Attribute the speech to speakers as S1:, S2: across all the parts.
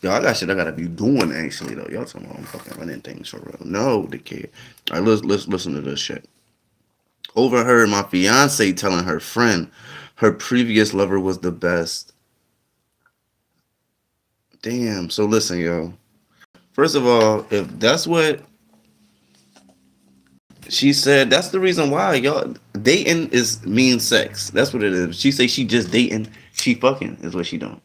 S1: Yo, I got shit I gotta be doing actually though. Y'all talking about I'm fucking running things for real. No, the kid. All right, let's listen to this shit. Overheard my fiance telling her friend her previous lover was the best. Damn. So listen, yo. First of all, if that's what she said, that's the reason why y'all dating is mean sex. That's what it is. She say she just dating, she fucking is what she doing.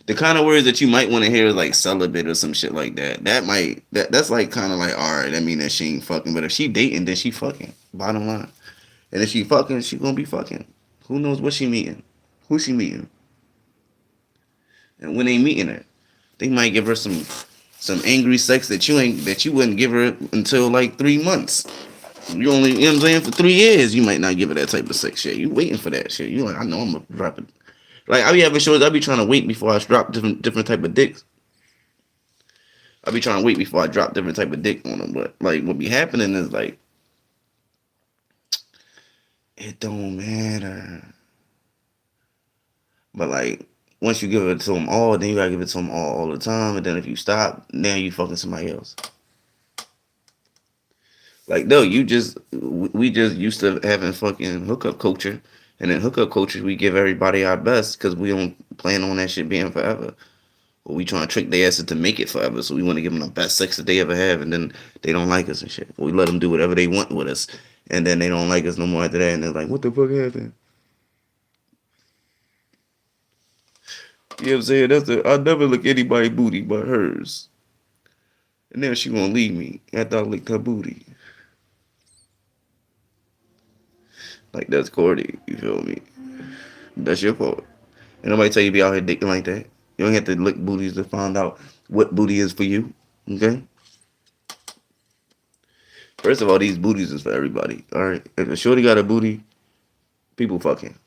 S1: The kind of words that you might want to hear is like celibate or some shit like that. That's like kind of like all right. I mean that she ain't fucking, but if she dating, then she fucking. Bottom line, and if she fucking, she gonna be fucking. Who knows what she meeting? Who she meeting? And when they meeting her, they might give her some angry sex that you wouldn't give her until like 3 months. You only, you know what I'm saying, for 3 years, you might not give her that type of sex shit. You waiting for that shit. You like, I know I'm gonna drop it. Like I be having shows, I be trying to wait before I drop different type of dicks. I be trying to wait before I drop different type of dick on them. But like what be happening is like it don't matter. But like once you give it to them all, then you gotta give it to them all the time. And then if you stop, now you fucking somebody else. Like no, we just used to having fucking hookup culture, and in hookup culture we give everybody our best because we don't plan on that shit being forever. But we trying to trick their asses to make it forever, so we want to give them the best sex that they ever have, and then they don't like us and shit. We let them do whatever they want with us, and then they don't like us no more after that, and they're like, "What the fuck happened?" You know what I'm saying? I never look anybody booty but hers, and then she gonna leave me after I licked her booty. Like that's corny. You feel me? That's your fault. And nobody tell you to be out here dicking like that. You don't have to lick booties to find out what booty is for you. Okay? First of all, these booties is for everybody. Alright? If a shorty got a booty, people fucking.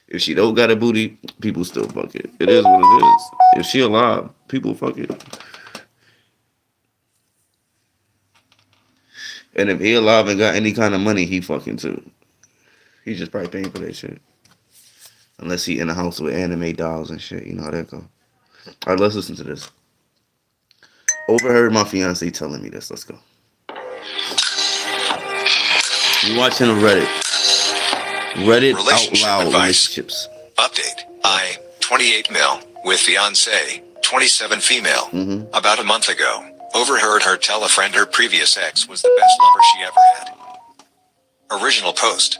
S1: If she don't got a booty, people still fuck it. It is what it is. If she alive, people fuck it. And if he alive and got any kind of money, he fucking too. He's just probably paying for that shit. Unless he in the house with anime dolls and shit. You know how that go. Alright, let's listen to this. Overheard my fiance telling me this. Let's go. You watching a Reddit out
S2: Relationship
S1: loud
S2: advice.
S1: relationships.
S2: Update. I, 28 mil, with fiance, 27 female.
S1: Mm-hmm.
S2: About a month ago, overheard her tell a friend her previous ex was the best lover she ever had. Original post.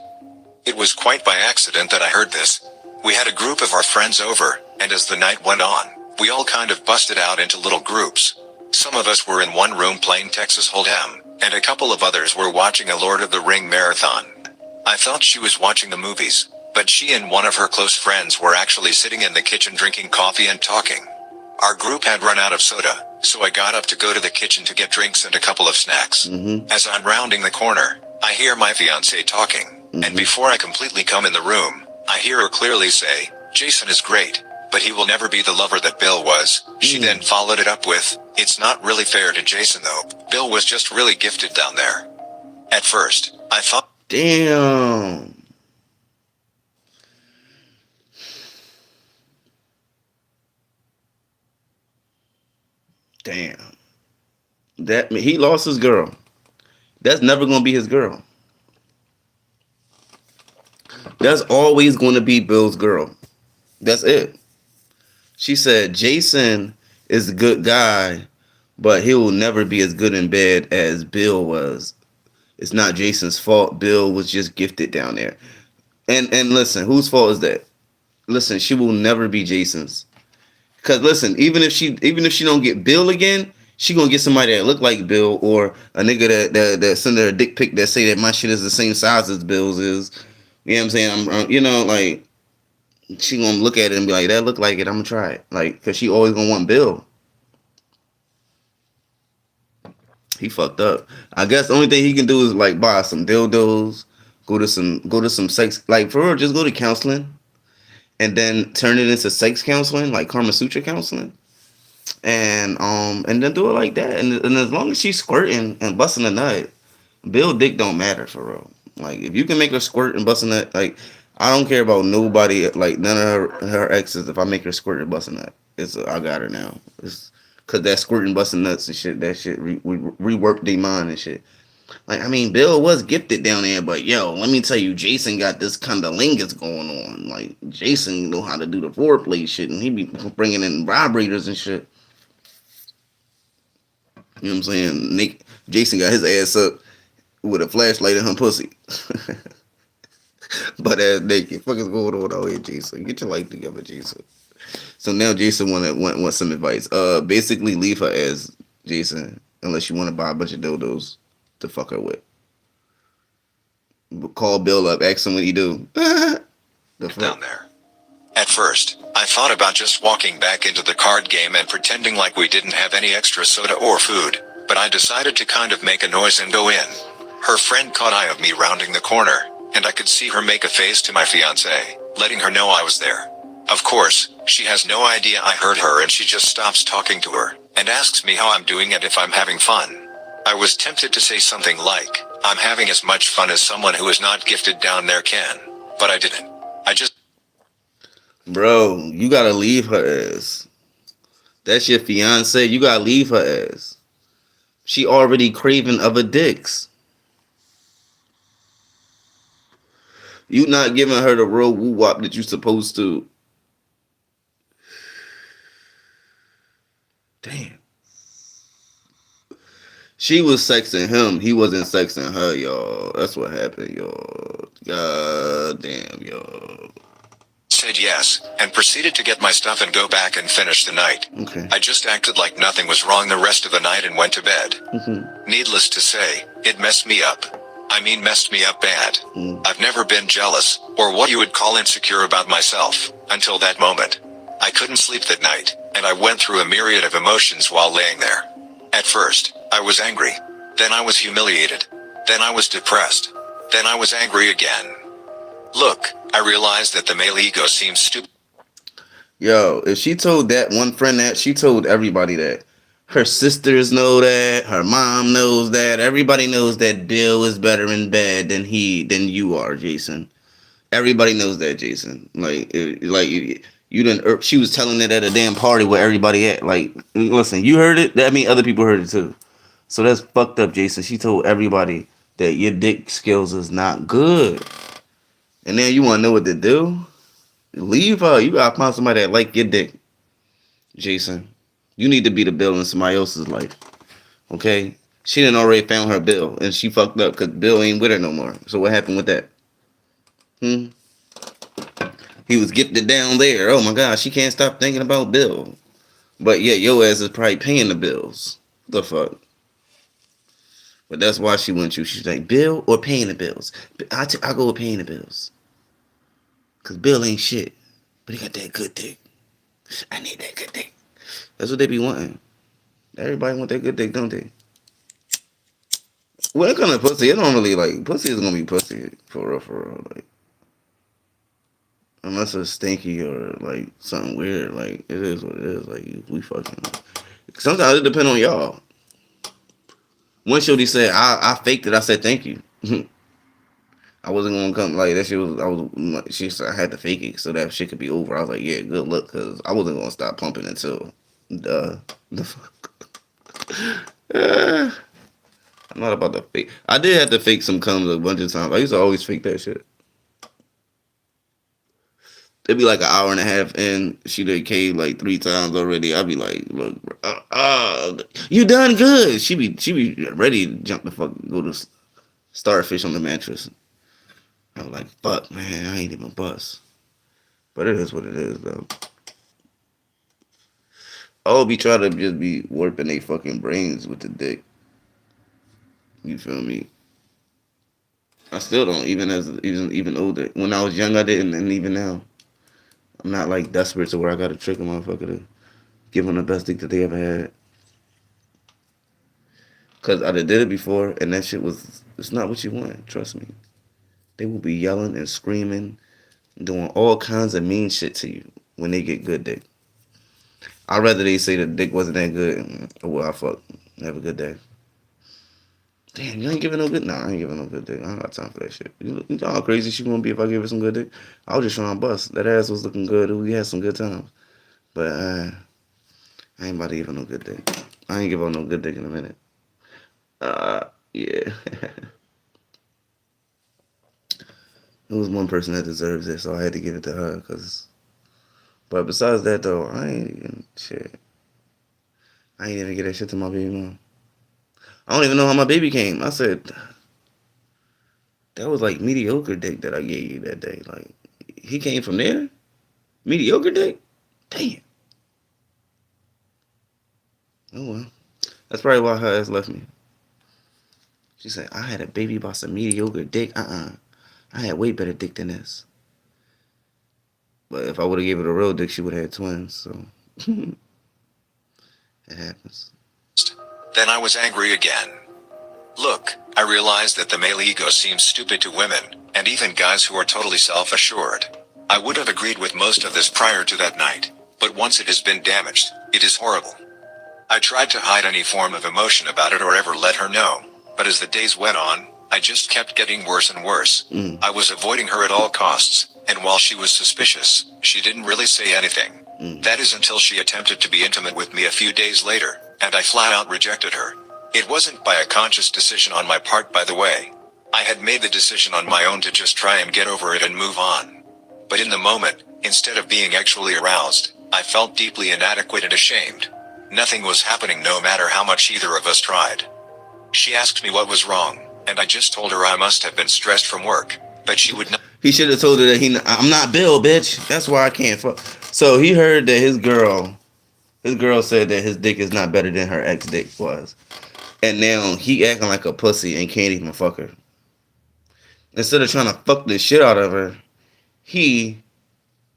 S2: It was quite by accident that I heard this. We had a group of our friends over, and as the night went on, we all kind of busted out into little groups. Some of us were in one room playing Texas Hold'em, and a couple of others were watching a Lord of the Ring marathon. I thought she was watching the movies, but she and one of her close friends were actually sitting in the kitchen drinking coffee and talking. Our group had run out of soda, so I got up to go to the kitchen to get drinks and a couple of snacks. As I'm rounding the corner, I hear my fiance talking, and before I completely come in the room, I hear her clearly say, "Jason is great, but he will never be the lover that Bill was." She then followed it up with, "It's not really fair to Jason though. Bill was just really gifted down there." At first, I thought,
S1: Damn. Damn. That he lost his girl. That's never gonna be his girl. That's always gonna be Bill's girl. That's it. She said Jason is a good guy, but he will never be as good in bed as Bill was. It's not Jason's fault. Bill was just gifted down there. And listen, whose fault is that? Listen, she will never be Jason's. Cause listen, even if she don't get Bill again, she gonna get somebody that look like Bill or a nigga that send her a dick pic that say that my shit is the same size as Bill's is. You know what I'm saying? You know, like she gonna look at it and be like, that look like it. I'm gonna try it. Like, cause she always gonna want Bill. He fucked up. I guess the only thing he can do is like buy some dildos, go to some sex, like for real, just go to counseling, and then turn it into sex counseling, like Karma Sutra counseling, and then do it like that. And as long as she's squirting and busting a nut, Bill dick don't matter for real. Like if you can make her squirt and bust a nut, like I don't care about nobody, like none of her exes. If I make her squirt or bust a nut, I got her now. It's cause that squirting, busting nuts and shit. That shit reworked their mind and shit. Like I mean, Bill was gifted down there, but yo, let me tell you, Jason got this kind of lingus going on. Like Jason know how to do the foreplay shit, and he be bringing in vibrators and shit. You know what I'm saying? Jason got his ass up with a flashlight in her pussy. But ass naked. Fuck is going on out here, Jason? Get your life together, Jason. So now Jason want some advice. Basically leave her as Jason unless you want to buy a bunch of dildos to fuck her with. Call Bill up, ask him what he do. The fuck?
S2: Down there. At first, I thought about just walking back into the card game and pretending like we didn't have any extra soda or food, but I decided to kind of make a noise and go in. Her friend caught eye of me rounding the corner, and I could see her make a face to my fiancé, letting her know I was there. Of course, she has no idea I heard her and she just stops talking to her, and asks me how I'm doing and if I'm having fun. I was tempted to say something like, I'm having as much fun as someone who is not gifted down there can, but I didn't. I just...
S1: Bro, you gotta leave her ass. That's your fiance. You gotta leave her ass. She already craving other dicks. You not giving her the real woo wop that you supposed to. Damn. She was sexing him. He wasn't sexing her, y'all. That's what happened, y'all. God damn, y'all.
S2: Said yes, and proceeded to get my stuff and go back and finish the night.
S1: Okay.
S2: I just acted like nothing was wrong the rest of the night and went to bed. Needless to say, it messed me up. I mean messed me up bad. I've never been jealous, or what you would call insecure about myself, until that moment. I couldn't sleep that night, and I went through a myriad of emotions while laying there. At first, I was angry. Then I was humiliated. Then I was depressed. Then I was angry again. Look, I realized that the male ego seems stupid.
S1: Yo, if she told that one friend that, she told everybody that. Her sisters know that. Her mom knows that. Everybody knows that Bill is better in bed than you are, Jason. Everybody knows that, Jason. You didn't. She was telling it at a damn party where everybody at. Like, listen, you heard it. That means other people heard it too. So that's fucked up, Jason. She told everybody that your dick skills is not good. And then you want to know what to do? Leave her. You gotta find somebody that like your dick, Jason. You need to be the Bill in somebody else's life. Okay? She done already found her Bill, and she fucked up because Bill ain't with her no more. So what happened with that? He was gifted down there. Oh my God, she can't stop thinking about Bill. But yeah, your ass is probably paying the bills. The fuck? But that's why she went you. She's like, Bill or paying the bills? I go with paying the bills. Because Bill ain't shit. But he got that good dick. I need that good dick. That's what they be wanting. Everybody want that good dick, don't they? When it comes to pussy, it don't really like, pussy is going to be pussy. For real. Like, unless it's stinky or like something weird. Like, it is what it is. Like, we fucking. Sometimes it depends on y'all. One shorty said, I faked it. I said, thank you. I wasn't gonna come like that. She said I had to fake it so that shit could be over. I was like, yeah, good luck, because I wasn't gonna stop pumping until the fuck. I'm not about to fake. I did have to fake some cums a bunch of times. I used to always fake that shit. It'd be like an hour and a half in. She done came like 3 times already. I'd be like, look, you done good. She be ready to jump the fuck, go to starfish on the mattress. I was like, fuck, man, I ain't even bust. But it is what it is, though. I'll be trying to just be warping they fucking brains with the dick. You feel me? I still don't, even older. When I was young, I didn't, and even now. I'm not like desperate to where I gotta trick a motherfucker to give them the best dick that they ever had. Cause I done did it before, and that shit it's not what you want, trust me. They will be yelling and screaming, doing all kinds of mean shit to you when they get good dick. I'd rather they say the dick wasn't that good. Well, I fuck. Have a good day. Damn, you ain't giving no good. Nah, I ain't giving no good dick. I don't got time for that shit. You know how crazy she gonna be if I give her some good dick? I was just trying to bust. That ass was looking good. We had some good times. But I ain't about to give her no good dick. I ain't give her no good dick in a minute. Yeah. It was one person that deserves it, so I had to give it to her. But besides that, though, I ain't even shit. I ain't even get that shit to my baby mom. I don't even know how my baby came. I said that was like mediocre dick that I gave you that day. Like he came from there. Mediocre dick. Damn. Oh well. That's probably why her ass left me. She said I had a baby by some mediocre dick. I had way better dick than this. But if I would have gave it a real dick, she would have had twins. So it happens.
S2: Then I was angry again. Look, I realized that the male ego seems stupid to women, and even guys who are totally self-assured. I would have agreed with most of this prior to that night, but once it has been damaged, it is horrible. I tried to hide any form of emotion about it or ever let her know, but as the days went on, I just kept getting worse and worse. I was avoiding her at all costs, and while she was suspicious, she didn't really say anything. That is until she attempted to be intimate with me a few days later, and I flat out rejected her. It wasn't by a conscious decision on my part, by the way. I had made the decision on my own to just try and get over it and move on. But in the moment, instead of being actually aroused, I felt deeply inadequate and ashamed. Nothing was happening no matter how much either of us tried. She asked me what was wrong, and I just told her I must have been stressed from work, but she would not.
S1: He should have told her that I'm not Bill, bitch. That's why I can't fuck. So he heard that his girl said that his dick is not better than her ex dick was. And now he acting like a pussy and can't even fuck her. Instead of trying to fuck the shit out of her, he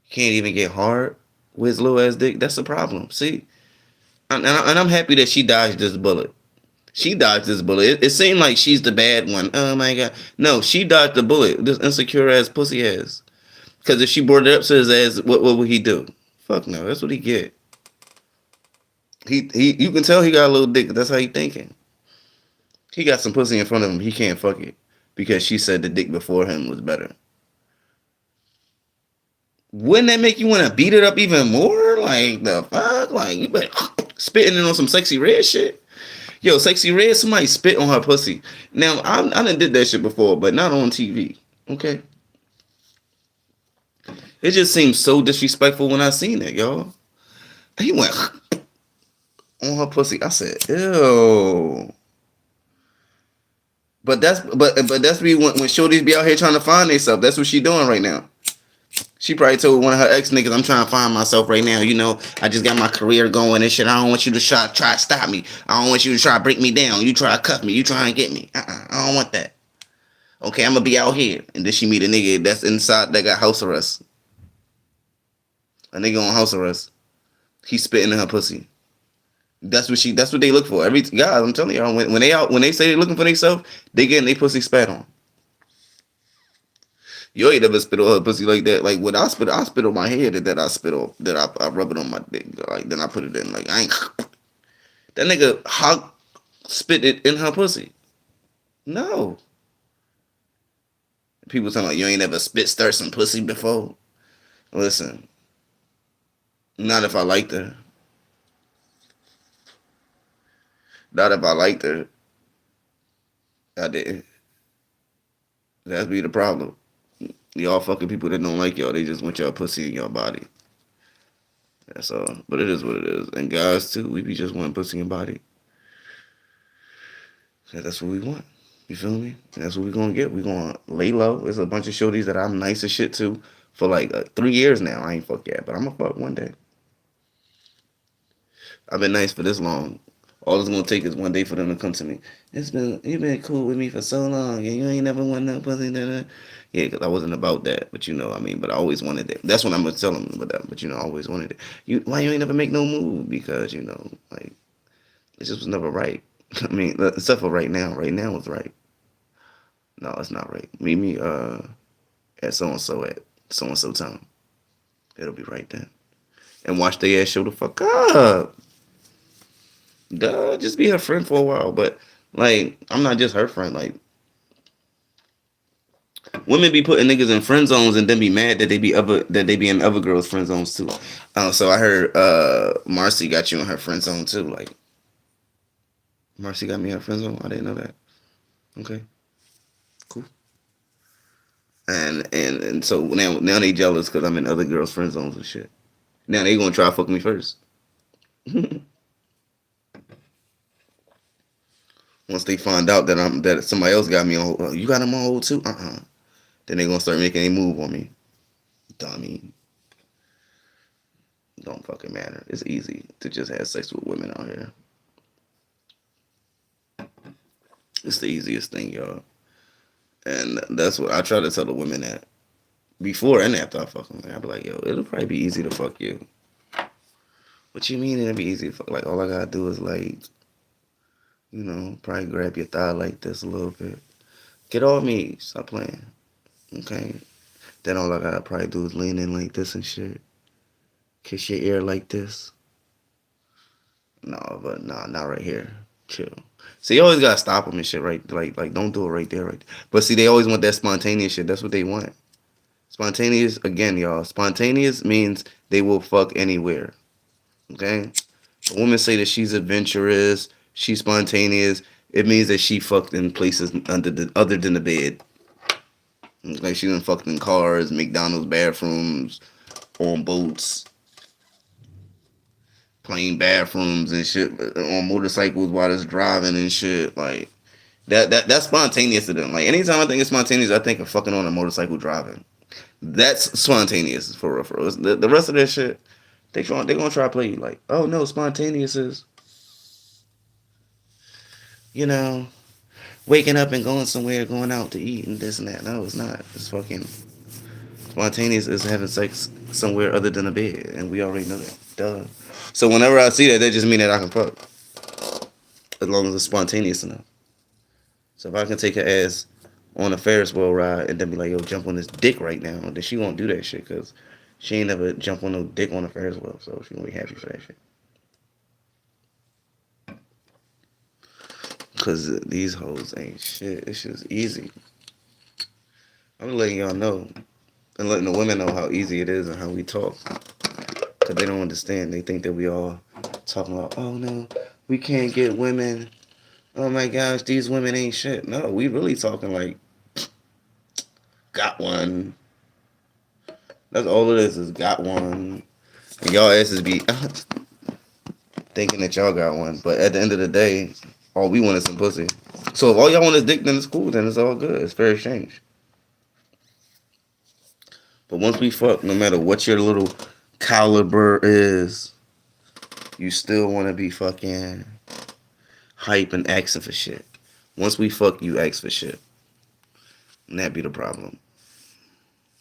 S1: can't even get hard with his little ass dick. That's the problem. See? And I'm happy that she dodged this bullet. She dodged this bullet. It seemed like she's the bad one. Oh my god. No, she dodged the bullet. This insecure ass pussy ass. Because if she brought it up to his ass, what would he do? Fuck no. That's what he get. You can tell he got a little dick. That's how he thinking. He got some pussy in front of him. He can't fuck it because she said the dick before him was better. Wouldn't that make you want to beat it up even more? Like the fuck? Like you better spitting it on some sexy red shit. Yo, sexy red, somebody spit on her pussy. Now I done did that shit before, but not on TV. Okay. It just seems so disrespectful when I seen it, y'all. He went on her pussy. I said, ew. But that's me when shorties be out here trying to find themselves. That's what she doing right now. She probably told one of her ex niggas, I'm trying to find myself right now. You know, I just got my career going and shit. I don't want you to try to stop me. I don't want you to try to break me down. You try to cuff me. You try and get me. I don't want that. Okay, I'm gonna be out here. And then she meet a nigga that's inside that got house arrest. A nigga on house arrest. He spitting in her pussy. That's what they look for. Guys, I'm telling y'all, when they say they're looking for themselves, they getting their pussy spat on. You ain't never spit on her pussy like that. Like when I spit on my head, and then I rub it on my dick. Like then I put it in. Like I ain't that nigga spit it in her pussy. No. People talking like you ain't never stir some pussy before. Listen, not if I liked her. Not if I liked her. I didn't. That'd be the problem. Y'all fucking people that don't like y'all, they just want y'all pussy in your body. That's all. But it is what it is. And guys too, we be just wanting pussy in body. So that's what we want. You feel me? And that's what we gonna get. We gonna lay low. There's a bunch of shorties that I'm nice as shit to for like 3 years now. I ain't fuck yet, but I'm gonna fuck one day. I've been nice for this long. All it's gonna take is one day for them to come to me. You've been cool with me for so long, and you ain't never want no pussy. Yeah, because I wasn't about that, but you know, I mean, but I always wanted it. That's what I'm gonna tell them about that. But you know, I always wanted it. Why you ain't never make no move? Because you know, like it just was never right. I mean, except for right now. Right now is right. No, it's not right. Meet me at so and so time. It'll be right then. And watch their ass show the fuck up. Duh, just be her friend for a while. But Like, I'm not just her friend. Like, women be putting niggas in friend zones and then be mad that they be in other girls' friend zones too. So I heard Marcy got you in her friend zone too. Like, Marcy got me in her friend zone. I didn't know that. Okay, cool. And so now they jealous because I'm in other girls' friend zones and shit. Now they gonna try to fuck me first. Once they find out that somebody else got me on hold, you got him on hold too. Then they gonna start making a move on me. Dummy. Don't fucking matter. It's easy to just have sex with women out here. It's the easiest thing, y'all. And that's what I try to tell the women that before and after I fuck them. I be like, yo, it'll probably be easy to fuck you. What you mean it'll be easy to fuck? Like, all I gotta do is, like, probably grab your thigh like this a little bit. Get off me. Stop playing. Okay? Then all I gotta probably do is lean in like this and shit. Kiss your ear like this. No, but nah, not right here. Chill. See, you always gotta stop them and shit, right? Like, don't do it right there, right? But see, they always want that spontaneous shit. That's what they want. Spontaneous, again, y'all. Spontaneous means they will fuck anywhere. Okay? A woman say that she's adventurous, she's spontaneous. It means that she fucked in places other than the bed. Like, she done fucked in cars, McDonald's bathrooms, on boats, plane bathrooms and shit, on motorcycles while it's driving and shit. Like, that's spontaneous to them. Like, anytime I think it's spontaneous, I think of fucking on a motorcycle driving. That's spontaneous for real. For real. The rest of that shit, they gonna try to play you like, oh no, spontaneous is, you know, waking up and going somewhere, going out to eat and this and that. No, it's not. It's fucking spontaneous is having sex somewhere other than a bed, and we already know that. Duh. So whenever I see that, that just mean that I can fuck, as long as it's spontaneous enough. So if I can take her ass on a Ferris wheel ride and then be like, yo, jump on this dick right now, then she won't do that shit because she ain't never jump on no dick on a Ferris wheel, so she gonna be happy for that shit. Because these hoes ain't shit. It's just easy. I'm letting y'all know and letting the women know how easy it is and how we talk. Because they don't understand. They think that we all talking about, oh no, we can't get women. Oh my gosh, these women ain't shit. No, we really talking like, got one. That's all it is got one. And y'all asses be thinking that y'all got one. But at the end of the day, all we want is some pussy. So if all y'all want is dick, then it's cool. Then it's all good. It's fair exchange. But once we fuck, no matter what your little caliber is, you still want to be fucking hype and asking for shit. Once we fuck, you ask for shit. And that be the problem.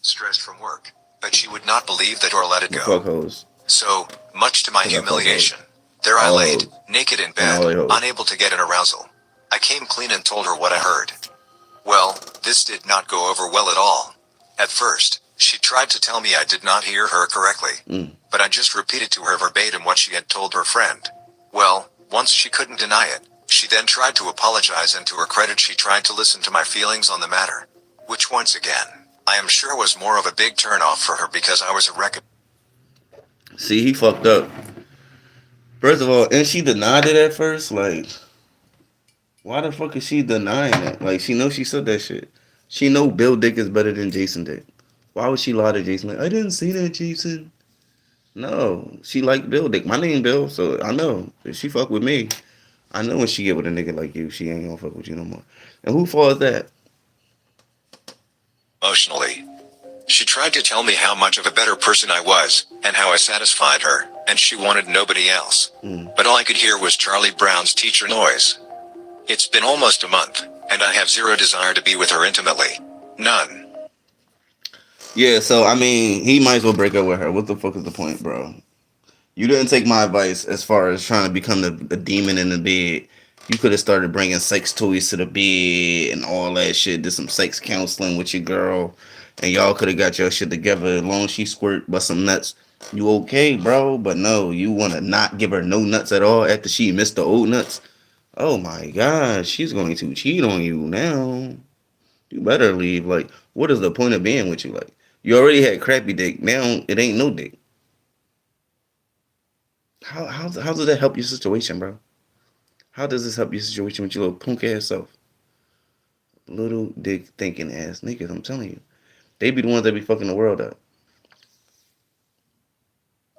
S2: Stressed from work, but she would not believe that or let it
S1: The
S2: go.
S1: fuck hoes.
S2: So, much to my
S1: Yeah, fuck
S2: humiliation,
S1: hoes.
S2: there I
S1: All
S2: laid,
S1: hoes.
S2: naked in
S1: And
S2: bed,
S1: all they hoes.
S2: unable to get an arousal. I came clean and told her what I heard. Well, this did not go over well at all. At first, she tried to tell me I did not hear her correctly, but I just repeated to her verbatim what she had told her friend. Well, once she couldn't deny it, she then tried to apologize, and to her credit she tried to listen to my feelings on the matter. Which once again, I am sure was more of a big turnoff for her because I was a wreck.
S1: See, he fucked up. First of all, and she denied it at first. Like, why the fuck is she denying that? Like, she knows she said that shit. She know Bill Dick is better than Jason Dick. Why would she lie to Jason? Like, I didn't say that, Jason. No, she like Bill Dick. My name Bill, so I know if she fuck with me, I know when she get with a nigga like you, she ain't gonna fuck with you no more. And who fault is that?
S2: Emotionally. She tried to tell me how much of a better person I was, and how I satisfied her, and she wanted nobody else. But all I could hear was Charlie Brown's teacher noise. It's been almost a month, and I have zero desire to be with her intimately. None.
S1: Yeah, so I mean, he might as well break up with her. What the fuck is the point, bro? You didn't take my advice as far as trying to become a demon in the bed. You could have started bringing sex toys to the bed and all that shit. Did some sex counseling with your girl, and y'all could have got your shit together. As long as she squirt, bust some nuts, you okay, bro? But no, you want to not give her no nuts at all after she missed the old nuts. Oh my God, she's going to cheat on you now. You better leave. Like, what is the point of being with you? Like, you already had crappy dick. Now it ain't no dick. How does that help your situation, bro? How does this help your situation with your little punk ass self? Little dick thinking ass niggas, I'm telling you. They be the ones that be fucking the world up.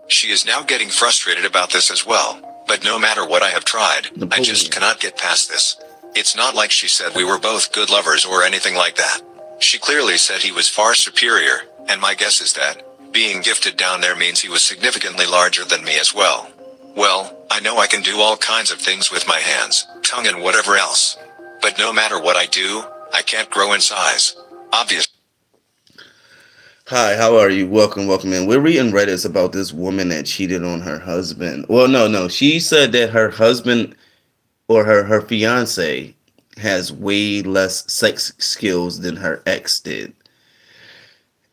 S2: She is now getting frustrated about this as well. But no matter what I have tried, I just
S1: Napoleon.
S2: cannot get past this. It's not like she said we were both good lovers or anything like that. She clearly said he was far superior, and my guess is that being gifted down there means he was significantly larger than me as well. Well, I know I can do all kinds of things with my hands, tongue and whatever else. But no matter what I do, I can't grow in size. Obviously.
S1: Hi, how are you? Welcome, welcome in. We're reading Reddits about this woman that cheated on her husband. Well, no. She said that her husband or her fiance has way less sex skills than her ex did.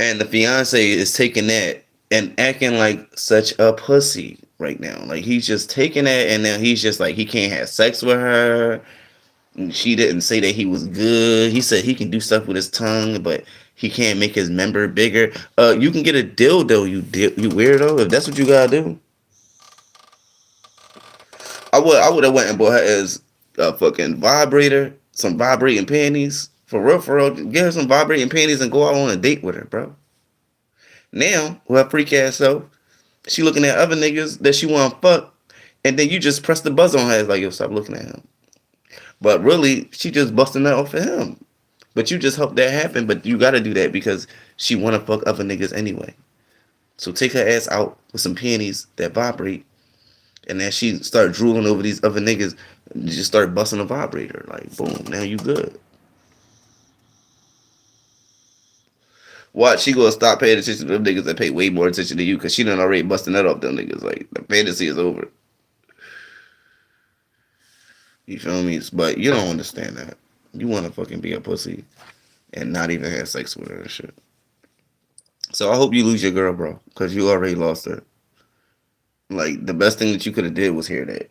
S1: And the fiance is taking that and acting like such a pussy right now. Like he's just taking that and now he's just like he can't have sex with her. And she didn't say that he was good. He said he can do stuff with his tongue, but he can't make his member bigger. You can get a dildo, you weirdo. If that's what you gotta do, I would have went and bought her as a fucking vibrator, some vibrating panties. For real, for real. Get her some vibrating panties and go out on a date with her, bro. Now, with her freak ass self, she looking at other niggas that she want to fuck, and then you just press the buzz on her. It's like, yo, stop looking at him. But really, she just busting that off of him. But you just hope that happen. But you gotta do that because she want to fuck other niggas anyway. So take her ass out with some panties that vibrate, and then she start drooling over these other niggas. And you just start busting a vibrator. Like, boom, now you good. Watch, she gonna stop paying attention to them niggas that pay way more attention to you because she done already busting that off them niggas. Like, the fantasy is over. You feel me? But you don't understand that. You want to fucking be a pussy and not even have sex with her and shit. So I hope you lose your girl, bro, because you already lost her. Like, the best thing that you could have did was hear that.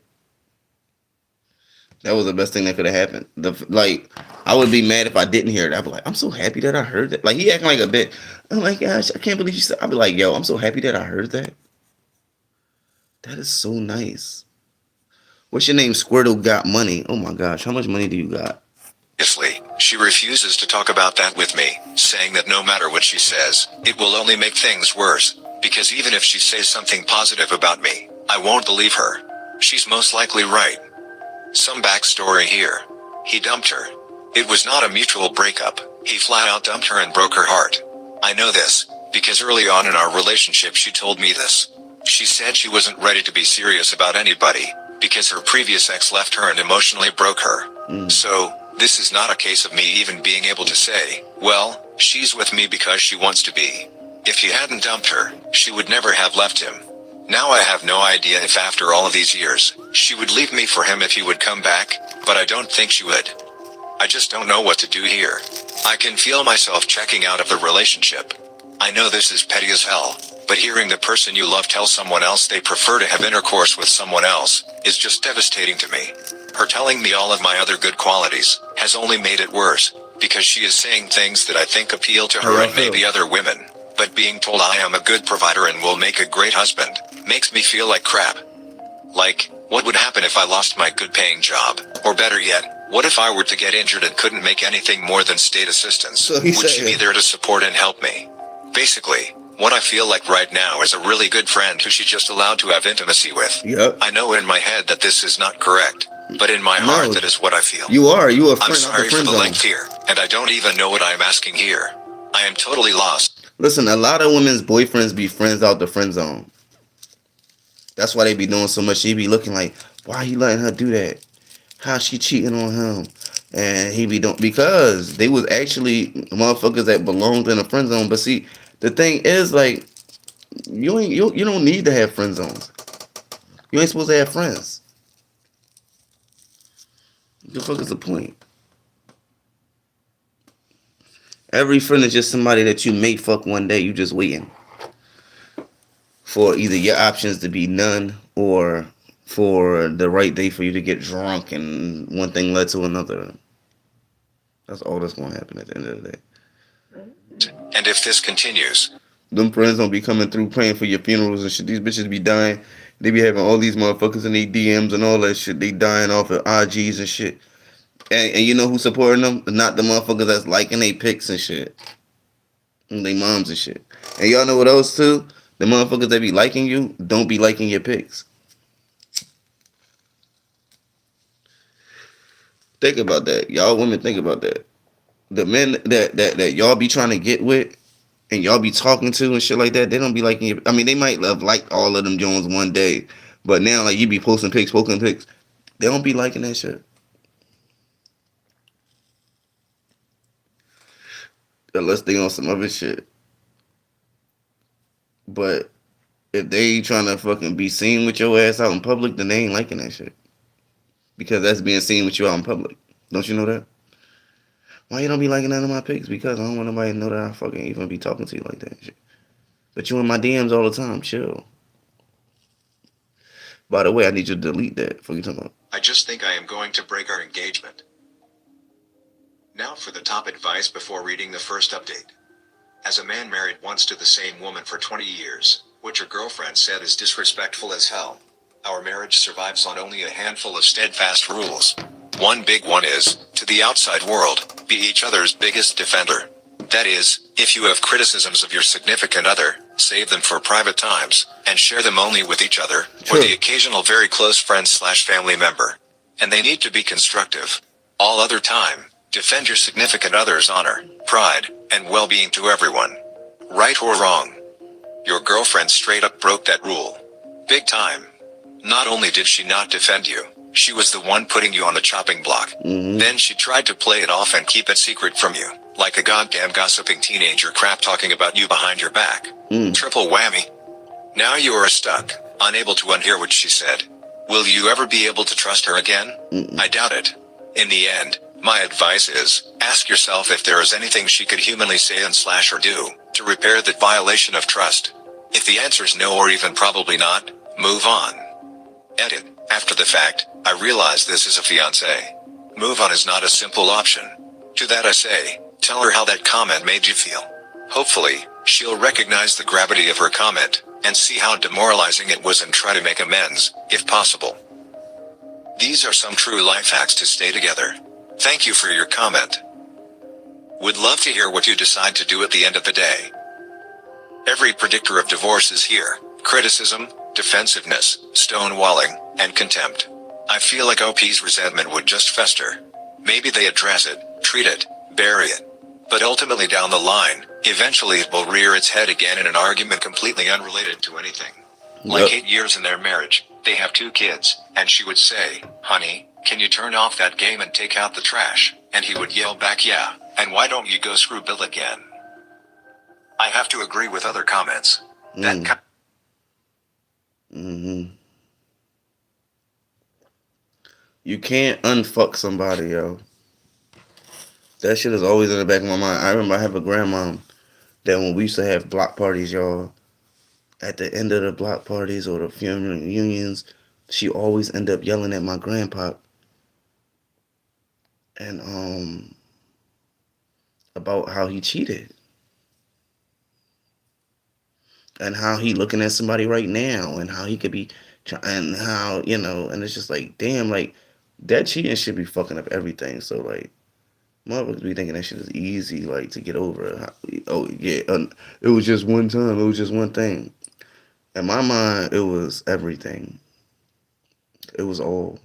S1: That was the best thing that could have happened. Like, I would be mad if I didn't hear it. I'd be like, I'm so happy that I heard that. Like, he acting like a bitch. Oh my gosh, I can't believe you said. I'd be like, yo, I'm so happy that I heard that. That is so nice. What's your name? Squirtle got money. Oh my gosh, how much money do you got?
S2: Obviously, she refuses to talk about that with me, saying that no matter what she says, it will only make things worse, because even if she says something positive about me, I won't believe her. She's most likely right. Some backstory here. He dumped her. It was not a mutual breakup. He flat out dumped her and broke her heart. I know this, because early on in our relationship she told me this. She said she wasn't ready to be serious about anybody, because her previous ex left her and emotionally broke her. So, this is not a case of me even being able to say, well, she's with me because she wants to be. If he hadn't dumped her, she would never have left him. Now I have no idea if after all of these years, she would leave me for him if he would come back, but I don't think she would. I just don't know what to do here. I can feel myself checking out of the relationship. I know this is petty as hell, but hearing the person you love tell someone else they prefer to have intercourse with someone else is just devastating to me. Her telling me all of my other good qualities has only made it worse, because she is saying things that I think appeal to her and maybe other women. But being told I am a good provider and will make a great husband makes me feel like crap. Like, what would happen if I lost my good paying job? Or better yet, what if I were to get injured and couldn't make anything more than state assistance?
S1: So
S2: Would she be there to support and help me? Basically, what I feel like right now is a really good friend who she just allowed to have intimacy with.
S1: Yep.
S2: I know in my head that this is not correct, but in my heart that is what I feel.
S1: You are a friend.
S2: I'm sorry for the length here, and I don't even know what I'm asking here. I am totally lost.
S1: Listen, a lot of women's boyfriends be friends out the friend zone. That's why they be doing so much. She be looking like, why he letting her do that? How she cheating on him? And he be doing, because they was actually motherfuckers that belonged in a friend zone. But see, the thing is, like, you don't need to have friend zones. You ain't supposed to have friends. What the fuck is the point? Every friend is just somebody that you may fuck one day. You just waiting for either your options to be none or for the right day for you to get drunk, and one thing led to another. That's all that's gonna happen at the end of the day.
S2: And if this continues,
S1: Them friends don't be coming through praying for your funerals and shit. These bitches be dying. They be having all these motherfuckers in their DMs and all that shit. They dying off of IGs and shit. And you know who's supporting them? Not the motherfuckers that's liking their pics and shit. And they moms and shit. And y'all know what else too? The motherfuckers that be liking you don't be liking your pics. Think about that. Y'all women think about that. The men that y'all be trying to get with and y'all be talking to and shit like that, they don't be liking your, I mean, they might have liked all of them Jones one day. But now like you be posting pics. They don't be liking that shit. Unless they on some other shit. But if they trying to fucking be seen with your ass out in public, then they ain't liking that shit. Because that's being seen with you out in public. Don't you know that? Why you don't be liking none of my pics? Because I don't want nobody to know that I fucking even be talking to you like that shit. But you in my DMs all the time. Chill. By the way, I need you to delete that. Fuck you talking about?
S2: I just think I am going to break our engagement. Now for the top advice before reading the first update. As a man married once to the same woman for 20 years, what your girlfriend said is disrespectful as hell. Our marriage survives on only a handful of steadfast rules. One big one is, to the outside world, be each other's biggest defender. That is, if you have criticisms of your significant other, save them for private times, and share them only with each other, or the occasional very close friend/family member. And they need to be constructive. All other time, defend your significant other's honor, pride, and well-being to everyone. Right or wrong. Your girlfriend straight up broke that rule. Big time. Not only did she not defend you, she was the one putting you on the chopping block. Then she tried to play it off and keep it secret from you, like a goddamn gossiping teenager crap talking about you behind your back. Triple whammy. Now you are stuck, unable to unhear what she said. Will you ever be able to trust her again? I doubt it. In the end, my advice is, ask yourself if there is anything she could humanly say and / or do, to repair that violation of trust. If the answer is no or even probably not, move on. Edit. After the fact, I realize this is a fiancé. Move on is not a simple option. To that I say, tell her how that comment made you feel. Hopefully, she'll recognize the gravity of her comment, and see how demoralizing it was and try to make amends, if possible. These are some true life hacks to stay together. Thank you for your comment. Would love to hear what you decide to do at the end of the day. Every predictor of divorce is here: criticism, defensiveness, stonewalling, and contempt. I feel like OP's resentment would just fester. Maybe they address it, treat it, bury it. But ultimately down the line, eventually it will rear its head again in an argument completely unrelated to anything. Like 8 years in their marriage, they have 2 kids, and she would say, "Honey, can you turn off that game and take out the trash?" And he would yell back, "Yeah, and why don't you go screw Bill again?" I have to agree with other comments.
S1: You can't unfuck somebody, yo. That shit is always in the back of my mind. I remember I have a grandma that when we used to have block parties, y'all, at the end of the block parties or the funeral reunions, she always end up yelling at my grandpa and about how he cheated and how he looking at somebody right now and how he could be and how, you know, and it's just like, damn, like that cheating should be fucking up everything. So like motherfuckers be thinking that shit is easy, like to get over. Oh yeah, it was just one time, it was just one thing. In my mind, it was everything. It was all.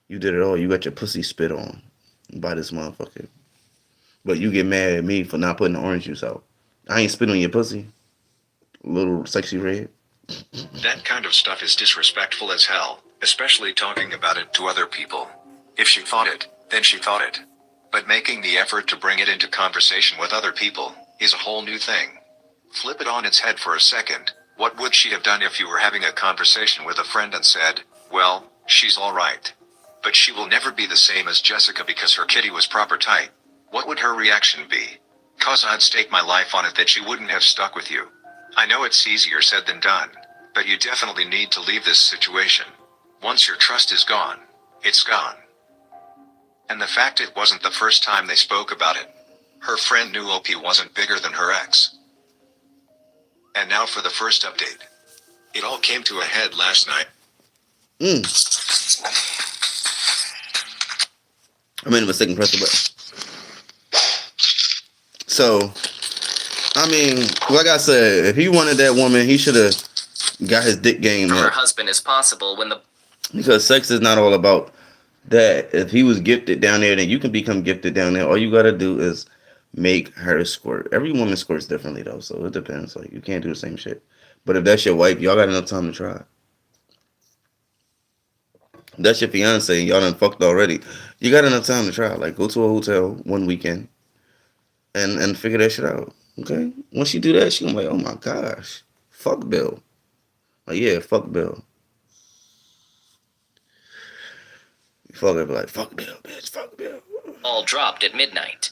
S1: You did it all. You got your pussy spit on by this motherfucker. But you get mad at me for not putting the orange juice out. I ain't spit on your pussy. Little sexy red.
S2: That kind of stuff is disrespectful as hell, especially talking about it to other people. If she thought it, then she thought it. But making the effort to bring it into conversation with other people is a whole new thing. Flip it on its head for a second. What would she have done if you were having a conversation with a friend and said, "Well, she's alright, but she will never be the same as Jessica because her kitty was proper tight"? What would her reaction be? 'Cause I'd stake my life on it that she wouldn't have stuck with you. I know it's easier said than done, but you definitely need to leave this situation. Once your trust is gone, it's gone. And the fact it wasn't the first time they spoke about it. Her friend knew OP wasn't bigger than her ex. And now for the first update. It all came to a head last night.
S1: I made a mistake and pressed the button. So, I mean, like I said, if he wanted that woman, he should have got his dick game
S3: Her
S1: up.
S3: husband is possible when the
S1: Because sex is not all about that. If he was gifted down there, then you can become gifted down there. All you gotta do is make her squirt. Every woman squirts differently though, so it depends. Like you can't do the same shit. But if that's your wife, y'all got enough time to try. If that's your fiance, y'all done fucked already. You got enough time to try. Like go to a hotel one weekend and figure that shit out. Okay? Once you do that, she gonna be like, oh my gosh, fuck Bill. Like yeah, fuck Bill. Fuck it, be like, fuck Bill, bitch, fuck Bill.
S3: all dropped at midnight.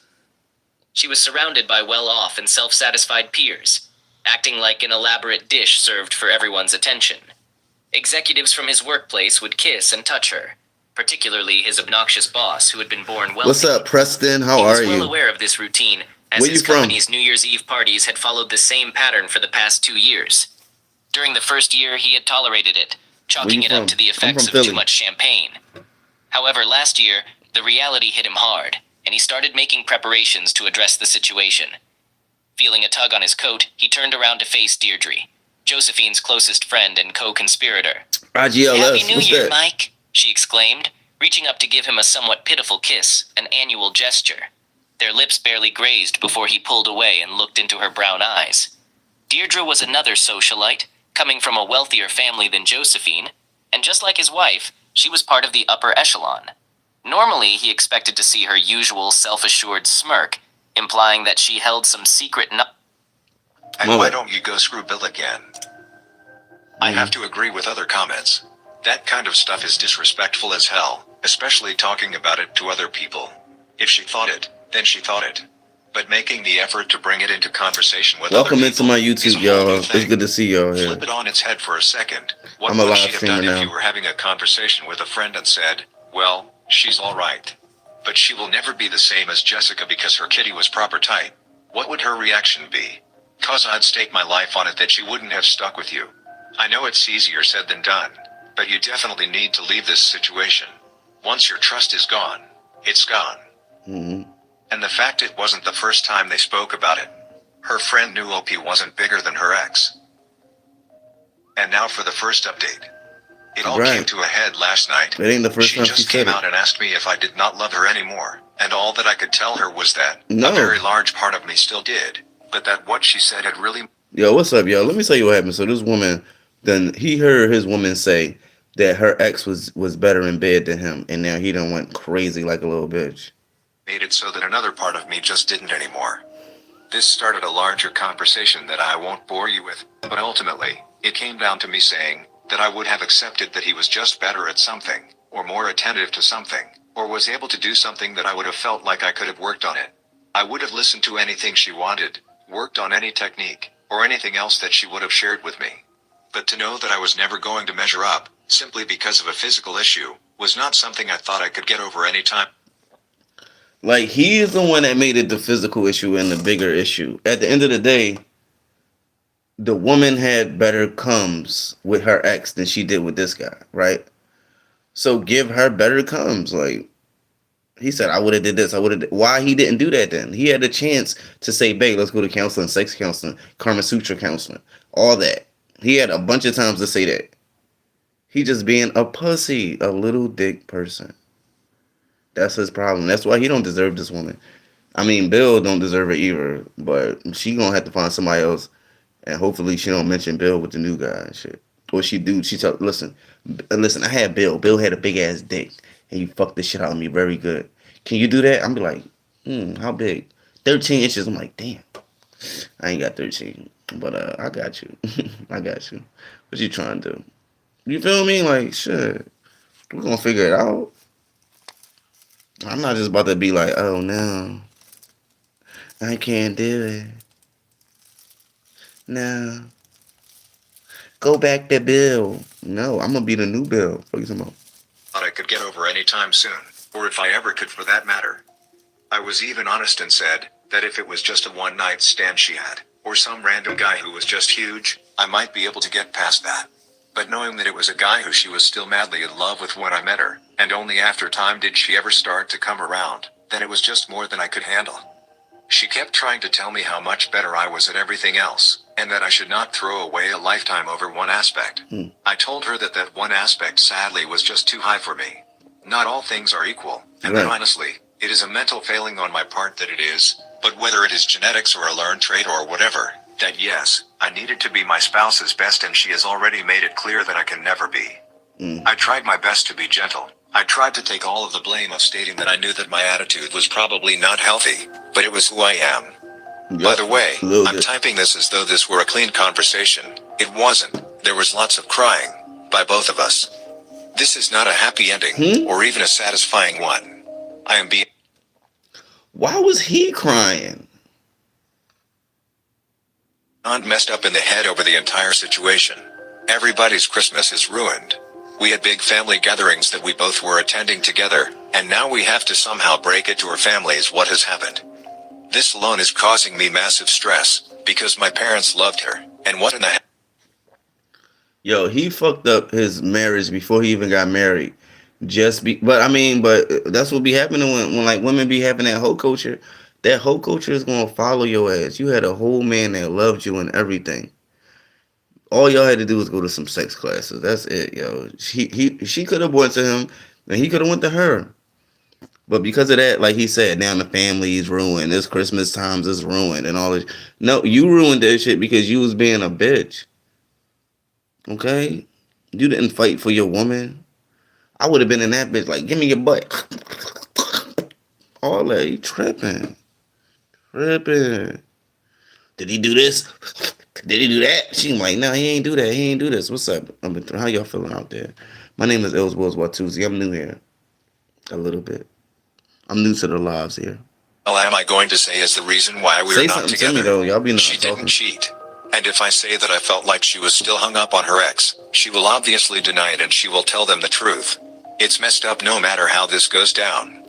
S3: She was surrounded by well-off and self-satisfied peers, acting like an elaborate dish served for everyone's attention. Executives from his workplace would kiss and touch her, particularly his obnoxious boss who had been born wealthy.
S1: What's up, Preston? How
S3: He was
S1: are
S3: well
S1: you?
S3: aware of this routine, as
S1: Where
S3: his
S1: you from?
S3: company's New Year's Eve parties had followed the same pattern for the past 2 years. During the first year, he had tolerated it, chalking
S1: you
S3: it up
S1: from?
S3: to the
S1: I'm
S3: effects
S1: from
S3: of
S1: Philly.
S3: too much champagne. However, last year, the reality hit him hard, and he started making preparations to address the situation. Feeling a tug on his coat, he turned around to face Deirdre, Josephine's closest friend and co-conspirator.
S1: iLLzWiLLz.
S3: Happy New
S1: What's
S3: Year,
S1: that?
S3: Mike, she exclaimed, reaching up to give him a somewhat pitiful kiss, an annual gesture. Their lips barely grazed before he pulled away and looked into her brown eyes. Deirdre was another socialite, coming from a wealthier family than Josephine, and just like his wife, she was part of the upper echelon. Normally, he expected to see her usual self-assured smirk, implying that she held some secret
S2: And
S1: Mama.
S2: why don't you go screw Bill again? I have to agree with other comments. That kind of stuff is disrespectful as hell, especially talking about it to other people. If she thought it, then she thought it. But making the effort to bring it into conversation with
S1: Welcome
S2: other
S1: into
S2: people
S1: my
S2: is
S1: YouTube,
S2: a whole new
S1: y'all. It's
S2: thing.
S1: good to see y'all here.
S2: Flip it on its head for a second. What
S1: I'm a
S2: would
S1: live
S2: she have
S1: streamer
S2: done
S1: now.
S2: if you were having a conversation with a friend and said, well, she's alright, but she will never be the same as Jessica because her kitty was proper tight? What would her reaction be? 'Cause I'd stake my life on it that she wouldn't have stuck with you. I know it's easier said than done, but you definitely need to leave this situation. Once your trust is gone, it's gone.
S1: Mm-hmm.
S2: And the fact it wasn't the first time they spoke about it. Her friend knew OP wasn't bigger than her ex. And now for the first update. It all
S1: Right.
S2: came to a head last night.
S1: It ain't the first
S2: She
S1: time she
S2: just
S1: said
S2: came
S1: it.
S2: out and asked me if I did not love her anymore, and all that I could tell her was that
S1: No.
S2: a very large part of me still did, but that what she said had really
S1: Yo, what's up, yo? Let me tell you what happened. So this woman, then he heard his woman say that her ex was better in bed than him, and now he done went crazy like a little bitch.
S2: made it so that another part of me just didn't anymore. This started a larger conversation that I won't bore you with, but ultimately, it came down to me saying that I would have accepted that he was just better at something, or more attentive to something, or was able to do something that I would have felt like I could have worked on it. I would have listened to anything she wanted, worked on any technique, or anything else that she would have shared with me. But to know that I was never going to measure up, simply because of a physical issue, was not something I thought I could get over anytime.
S1: Like he's the one that made it the physical issue and the bigger issue. At the end of the day, the woman had better comes with her ex than she did with this guy, right? So give her better comes. Like he said, I would have did this. I would have. Why he didn't do that then? He had a chance to say, "Babe, let's go to counseling, sex counseling, Karma Sutra counseling, all that." He had a bunch of times to say that. He just being a pussy, a little dick person. That's his problem. That's why he don't deserve this woman. I mean, Bill don't deserve it either, but she gonna have to find somebody else, and hopefully she don't mention Bill with the new guy and shit. Or she do, she tell, listen, I had Bill. Bill had a big ass dick, and you fucked the shit out of me very good. Can you do that? I'm be like, how big? 13 inches. I'm like, damn. I ain't got 13, but I got you. I got you. What you trying to do? You feel me? Like, shit. We're gonna figure it out. I'm not just about to be like, oh no, I can't do it. No, Go back to Bill. No, I'm gonna be the new Bill. What are you talking about?
S2: thought I could get over any time soon, or if I ever could for that matter. I was even honest and said that if it was just a one night stand she had, or some random guy who was just huge, I might be able to get past that. But knowing that it was a guy who she was still madly in love with when I met her, and only after time did she ever start to come around, then it was just more than I could handle. She kept trying to tell me how much better I was at everything else, and that I should not throw away a lifetime over one aspect. I told her that that one aspect sadly was just too high for me. Not all things are equal, and that
S1: Right.
S2: honestly, it is a mental failing on my part that it is, but whether it is genetics or a learned trait or whatever, that yes, I needed to be my spouse's best and she has already made it clear that I can never be. I tried my best to be gentle. I tried to take all of the blame of stating that I knew that my attitude was probably not healthy, but it was who I am. By the way, I'm typing this as though this were a clean conversation. It wasn't. There was lots of crying. By both of us. This is not a happy ending, or even a satisfying one. I am
S1: Why was he crying?
S2: beyond messed up in the head over the entire situation. Everybody's Christmas is ruined. We had big family gatherings that we both were attending together, and now we have to somehow break it to our families what has happened. This alone is causing me massive stress, because my parents loved her, and what in the heck?
S1: Yo, he fucked up his marriage before he even got married. But I mean, but that's what be happening when like women be having that whole culture. That whole culture is gonna follow your ass. You had a whole man that loved you and everything. All y'all had to do was go to some sex classes. That's it, yo. She could have went to him, and he could have went to her. But because of that, like he said, now the family is ruined. This Christmas times is ruined and all this. No, you ruined that shit because you was being a bitch. Okay? You didn't fight for your woman. I would have been in that bitch like, give me your butt. All that. He tripping. Tripping. Did he do this? Did he do that? She like, no, he ain't do that. He ain't do this. What's up? How y'all feeling out there? My name is iLLzWiLLz Watu'z. I'm new here. A little bit. I'm new to the lives here.
S2: Well, am I going to say is the reason why we
S1: Say
S2: are not
S1: something to
S2: together?
S1: me, though. Y'all be not
S2: She
S1: talking.
S2: didn't cheat. And if I say that I felt like she was still hung up on her ex, she will obviously deny it and she will tell them the truth. It's messed up no matter how this goes down.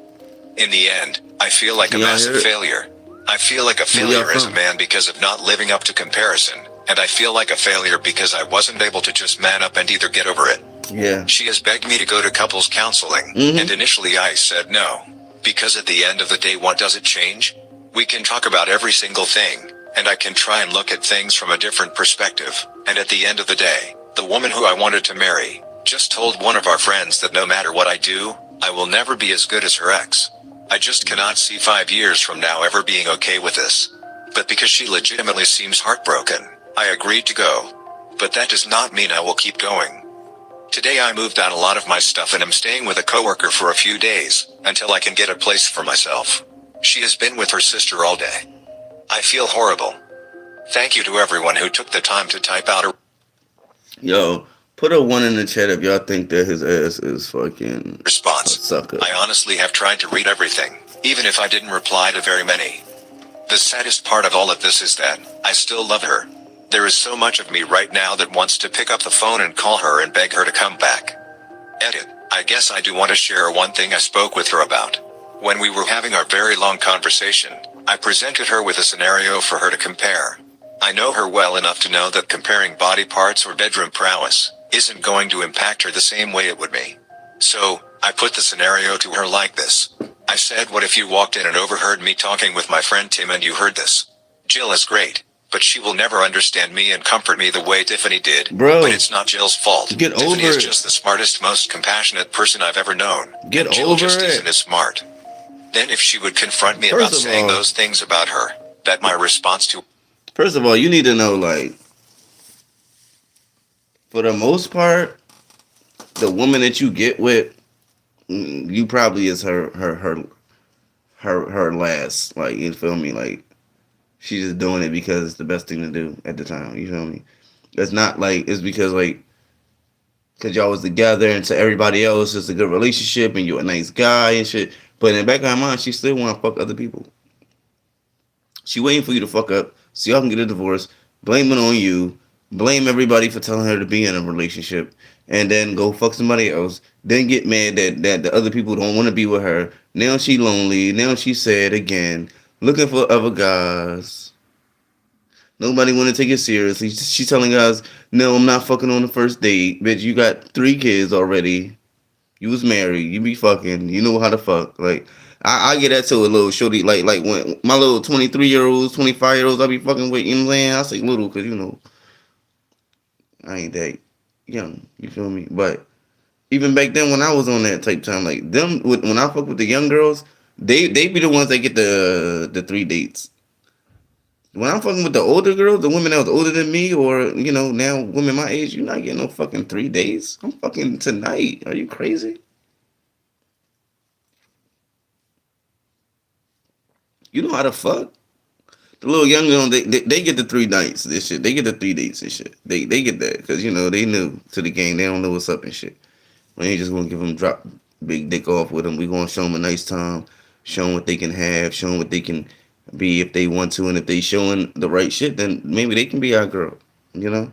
S2: In the end, I feel like a
S1: Y'all
S2: massive
S1: hear it?
S2: failure. I feel like a
S1: Where y'all
S2: failure as a
S1: from?
S2: man because of not living up to comparison, and I feel like a failure because I wasn't able to just man up and either get over it.
S1: Yeah.
S2: She has begged me to go to couples counseling, and initially I said no. Because at the end of the day, what does it change? We can talk about every single thing, and I can try and look at things from a different perspective, and at the end of the day, the woman who I wanted to marry just told one of our friends that no matter what I do, I will never be as good as her ex. I just cannot see 5 years from now ever being okay with this. But because she legitimately seems heartbroken, I agreed to go. But that does not mean I will keep going. Today I moved out a lot of my stuff and am staying with a coworker for a few days, until I can get a place for myself. She has been with her sister all day. I feel horrible. Thank you to everyone who took the time to type out a
S1: Yo, put a 1 in the chat if y'all think that his ass is fucking a
S2: response.
S1: sucker.
S2: I honestly have tried to read everything, even if I didn't reply to very many. The saddest part of all of this is that I still love her. There is so much of me right now that wants to pick up the phone and call her and beg her to come back. Edit. I guess I do want to share one thing I spoke with her about. When we were having our very long conversation, I presented her with a scenario for her to compare. I know her well enough to know that comparing body parts or bedroom prowess isn't going to impact her the same way it would me. So, I put the scenario to her like this. I said, what if you walked in and overheard me talking with my friend Tim and you heard this? Jill is great, but she will never understand me and comfort me the way Tiffany did.
S1: Bro,
S2: but it's not Jill's fault.
S1: get
S2: Tiffany
S1: over
S2: is
S1: it.
S2: just the smartest, most compassionate person I've ever known.
S1: Get
S2: and Jill
S1: over
S2: just
S1: it.
S2: isn't as smart. Then if she would confront me
S1: First
S2: about
S1: of
S2: saying
S1: all-
S2: those things about her, that my response to
S1: First of all, you need to know, like, for the most part, the woman that you get with, you probably is her last. Like, you feel me? Like, she's just doing it because it's the best thing to do at the time. You feel me? It's not like it's because like because y'all was together and to everybody else it's a good relationship and you're a nice guy and shit. But in the back of her mind, she still want to fuck other people. She waiting for you to fuck up so y'all can get a divorce, blame it on you, blame everybody for telling her to be in a relationship, and then go fuck somebody else. Then get mad that the other people don't want to be with her. Now she lonely. Now she sad again, looking for other guys. Nobody want to take it seriously. She's telling guys, "No, I'm not fucking on the first date, bitch. You got 3 kids already. You was married. You be fucking. You know how to fuck." Like I get that to a little shorty. Like when my little 23-year-olds, 25-year-olds, I be fucking with. You know what I'm saying? I say little because I ain't that young. You feel me? But even back then when I was on that type time, like them when I fuck with the young girls, they be the ones that get the 3 dates. When I'm fucking with the older girls, the women that was older than me, or now women my age, you're not getting no fucking 3 days. I'm fucking tonight. Are you crazy? You know how to fuck. The little young girls, they get the 3 nights. This shit, they get the 3 dates and shit. They get that because they new to the game. They don't know what's up and shit. We ain't just gonna give them drop big dick off with them. We gonna show them a nice time, show them what they can have, show them what they can be if they want to, and if they showing the right shit, then maybe they can be our girl. You know.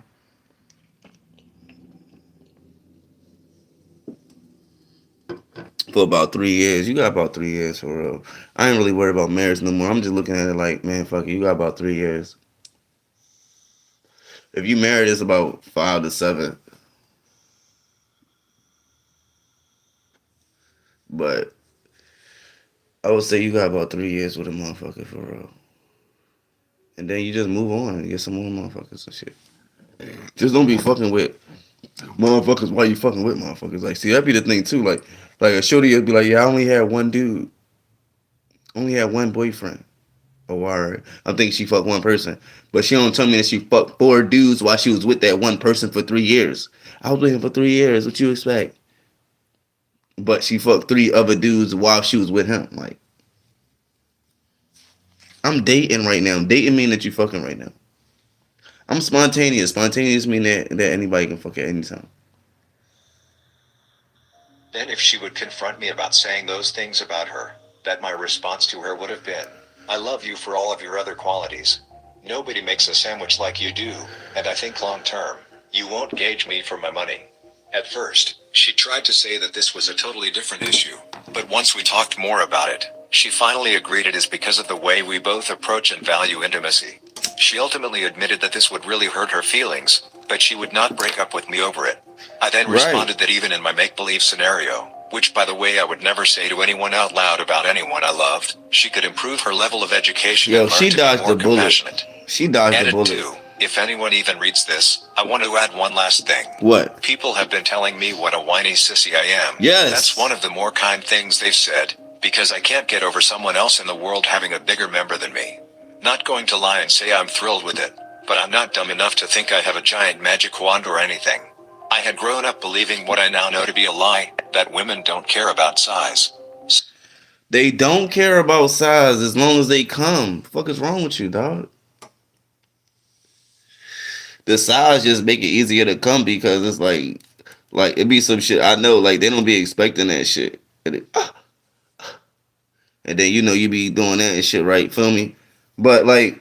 S1: For about 3 years, you got about 3 years for real. I ain't really worried about marriage no more. I'm just looking at it like, man, fuck it. You got about 3 years. If you married, it's about 5 to 7. But I would say you got about 3 years with a motherfucker for real. And then you just move on and get some more motherfuckers and shit. Just don't be fucking with motherfuckers while you fucking with motherfuckers. Like, see, that'd be the thing too. Like a shorty would be like, yeah, I only had one dude, only had one boyfriend. Oh, alright. I think she fucked one person, but she don't tell me that she fucked 4 dudes while she was with that one person for 3 years. I was with him for 3 years. What you expect? But she fucked 3 other dudes while she was with him. Like, I'm dating right now. Dating mean that you fucking right now. I'm spontaneous. Spontaneous mean that anybody can fuck at any time.
S2: Then if she would confront me about saying those things about her, that my response to her would have been, I love you for all of your other qualities. Nobody makes a sandwich like you do, and I think long term, you won't gauge me for my money. At first, she tried to say that this was a totally different issue, but once we talked more about it, she finally agreed it is because of the way we both approach and value intimacy. She ultimately admitted that this would really hurt her feelings, but she would not break up with me over it. I then
S1: Right.
S2: responded that even in my make-believe scenario, which by the way I would never say to anyone out loud about anyone I loved, she could improve her level of education
S1: Yo,
S2: and learn
S1: she
S2: to be
S1: dodged
S2: more
S1: the bullet.
S2: compassionate.
S1: She dodged the
S2: Added
S1: bullet.
S2: to, if anyone even reads this, I want to add one last thing.
S1: What?
S2: People have been telling me what a whiny sissy I am.
S1: Yes.
S2: That's one of the more kind things they've said, because I can't get over someone else in the world having a bigger member than me. Not going to lie and say I'm thrilled with it, but I'm not dumb enough to think I have a giant magic wand or anything. I had grown up believing what I now know to be a lie, that women don't care about size.
S1: They don't care about size as long as they come. Fuck is wrong with you, dog? The size just make it easier to come because it's like it be some shit I know, like they don't be expecting that shit. And then you be doing that and shit, right? Feel me? But like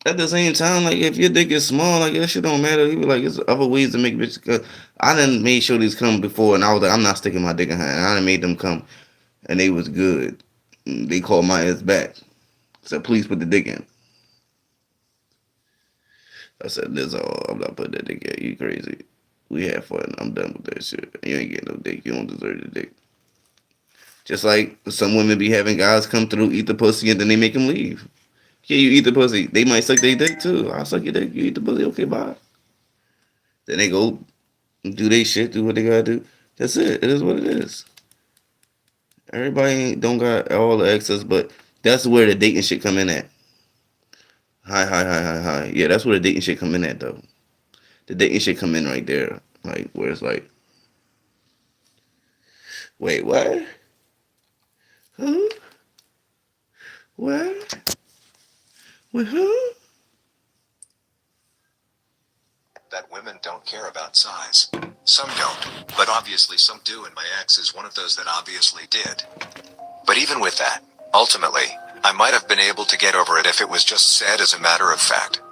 S1: at the same time, like if your dick is small, like that shit don't matter. You be like, it's other ways to make bitches come. I done made sure these come before, and I was like, I'm not sticking my dick in her. And I done made them come, and they was good. They called my ass back. Said, please put the dick in. I said, this all. I'm not putting that dick in. You crazy? We had fun. I'm done with that shit. You ain't getting no dick. You don't deserve the dick. Just like some women be having guys come through, eat the pussy, and then they make them leave. Yeah, you eat the pussy. They might suck their dick too. I'll suck your dick. You eat the pussy. Okay, bye. Then they go do their shit, do what they gotta do. That's it. It is what it is. Everybody don't got all the access, but that's where the dating shit come in at. Hi. Yeah, that's where the dating shit come in at though. The dating shit come in right there. Like where it's like, wait, what? Who? What? With who?
S2: That women don't care about size. Some don't, but obviously some do, and my ex is one of those that obviously did. But even with that, ultimately, I might have been able to get over it if it was just said as a matter of fact.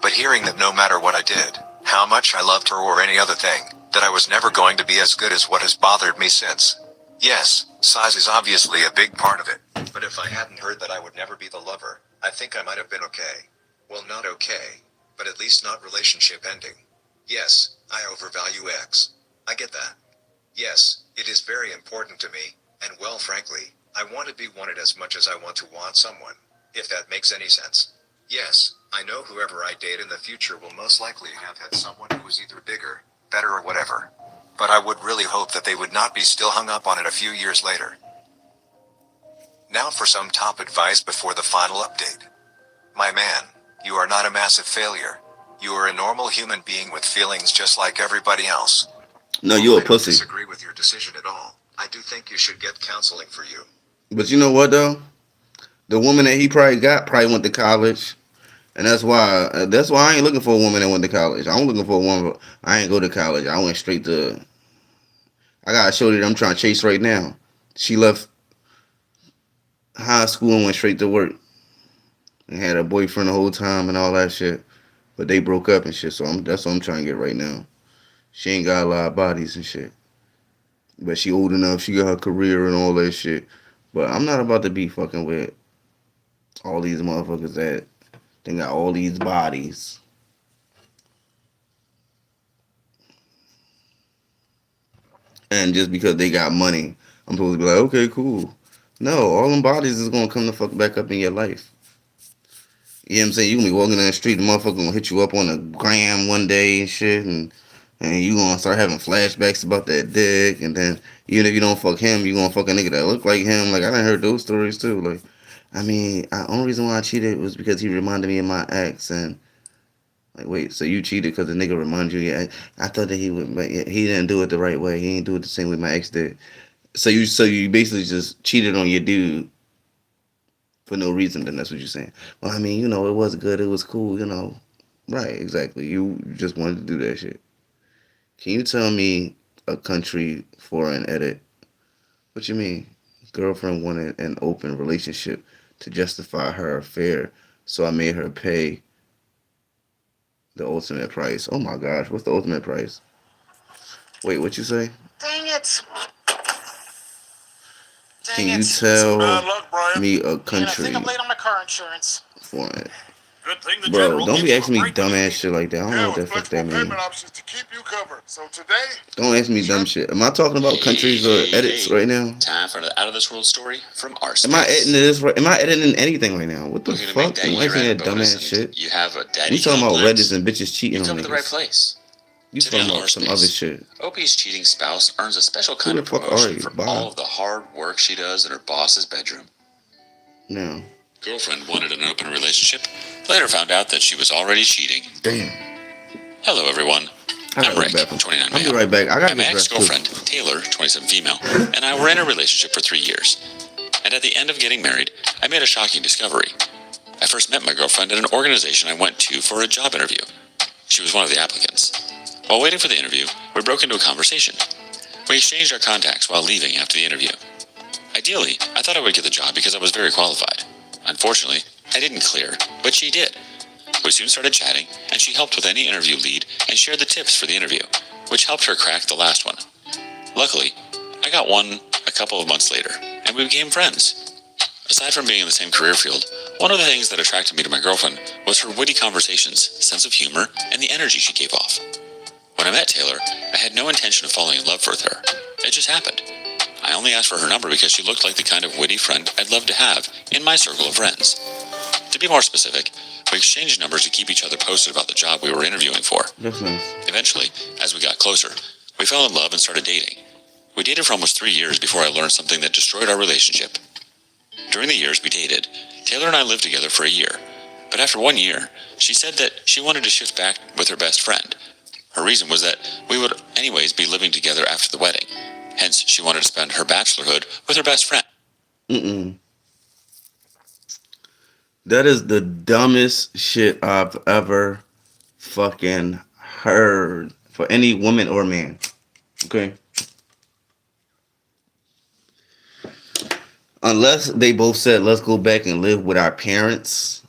S2: But hearing that no matter what I did, how much I loved her or any other thing, that I was never going to be as good as what has bothered me since. Yes, size is obviously a big part of it, but if I hadn't heard that I would never be the lover, I think I might have been okay. Well, not okay, but at least not relationship ending. Yes, I overvalue X. I get that. Yes, it is very important to me, and well, frankly, I want to be wanted as much as I want to want someone, if that makes any sense. Yes, I know whoever I date in the future will most likely have had someone who is either bigger, better or whatever. But I would really hope that they would not be still hung up on it a few years later. Now for some top advice before the final update. My man, you are not a massive failure. You are a normal human being with feelings just like everybody else.
S1: No, you a
S2: I don't
S1: pussy.
S2: disagree with your decision at all. I do think you should get counseling for you.
S1: But you know what though? The woman that he probably went to college, and that's why I ain't looking for a woman that went to college. I'm looking for a woman. I ain't go to college. I went straight to. I got a shorty that I'm trying to chase right now. She left high school and went straight to work, and had a boyfriend the whole time and all that shit. But they broke up and shit. So that's what I'm trying to get right now. She ain't got a lot of bodies and shit. But she old enough. She got her career and all that shit. But I'm not about to be fucking with all these motherfuckers that they got all these bodies. And just because they got money, I'm supposed to be like, okay, cool. No, all them bodies is gonna come the fuck back up in your life. You know what I'm saying? You gonna be walking down the street, the motherfucker gonna hit you up on the gram one day and shit, and you gonna start having flashbacks about that dick, and then even if you don't fuck him, you gonna fuck a nigga that look like him. Like I done heard those stories too. Like, I mean, the only reason why I cheated was because he reminded me of my ex, and like, wait, so you cheated because the nigga reminded you? Yeah, I thought that he would, but he didn't do it the right way. He didn't do it the same way my ex did. So you basically just cheated on your dude for no reason. Then that's what you're saying. Well, I mean, it was good. It was cool. Right? Exactly. You just wanted to do that shit. Can you tell me a country for an edit? What you mean? Girlfriend wanted an open relationship to justify her affair, so I made her pay the ultimate price. Oh my gosh, what's the ultimate price? Wait, what you say?
S4: Dang it.
S1: Can you tell me a
S4: And I think
S1: country
S4: I'm late on my car insurance.
S1: for it?
S5: Good thing the
S1: Bro,
S5: general
S1: don't be
S5: gives you
S1: asking
S5: a
S1: me
S5: break when you
S1: dumbass
S5: need
S1: shit like that. I don't know
S5: Yeah,
S1: what that
S5: with
S1: fuck that
S5: flexible
S1: means.
S5: payment options to keep you covered. So today,
S1: Don't ask me dumb shit. Am I talking about countries or edits right now?
S6: Time for an out of this world story from our
S1: Am I editing this? Am I editing anything right now? What the
S6: Looking to make
S1: fuck?
S6: that
S1: Don't ask me that
S6: year-end bonus
S1: dumbass
S6: and
S1: shit.
S6: you have a daddy
S1: You talking about
S6: complex?
S1: Reddits and bitches cheating
S6: You
S1: on
S6: come to the right
S1: niggas.
S6: place.
S1: You
S6: Today
S1: talking
S6: on
S1: about
S6: our
S1: some
S6: space,
S1: other shit.
S6: Opie's cheating spouse earns a special kind
S1: the
S6: of
S1: fuck are
S6: promotion
S1: you?
S6: for
S1: Bye.
S6: all of the hard work she does in her boss's bedroom.
S1: No.
S6: Girlfriend wanted an open relationship, later found out that she was already cheating.
S1: Damn.
S6: Hello everyone,
S1: I
S6: I'm
S1: gotta
S6: Rick,
S1: go back.
S6: 29
S1: I'll be
S6: male.
S1: right back. I gotta
S6: And my
S1: get dressed too.
S6: ex-girlfriend, Taylor, 27 female, and I were in a relationship for 3 years. And at the end of getting married, I made a shocking discovery. I first met my girlfriend at an organization I went to for a job interview. She was one of the applicants. While waiting for the interview, we broke into a conversation. We exchanged our contacts while leaving after the interview. Ideally, I thought I would get the job because I was very qualified. Unfortunately, I didn't clear, but she did. We soon started chatting, and she helped with any interview lead and shared the tips for the interview, which helped her crack the last one. Luckily, I got one a couple of months later, and we became friends. Aside from being in the same career field, one of the things that attracted me to my girlfriend was her witty conversations, sense of humor, and the energy she gave off. When I met Taylor, I had no intention of falling in love with her. It just happened. I only asked for her number because she looked like the kind of witty friend I'd love to have in my circle of friends. To be more specific, we exchanged numbers to keep each other posted about the job we were interviewing for.
S1: That's nice.
S6: Eventually, as we got closer, we fell in love and started dating. We dated for almost 3 years before I learned something that destroyed our relationship. During the years we dated, Taylor and I lived together for a year. But after 1 year, she said that she wanted to shift back with her best friend. Her reason was that we would anyways be living together after the wedding. Hence, she wanted to spend her bachelorhood with her best friend.
S1: That is the dumbest shit I've ever fucking heard for any woman or man. Okay? Unless they both said, let's go back and live with our parents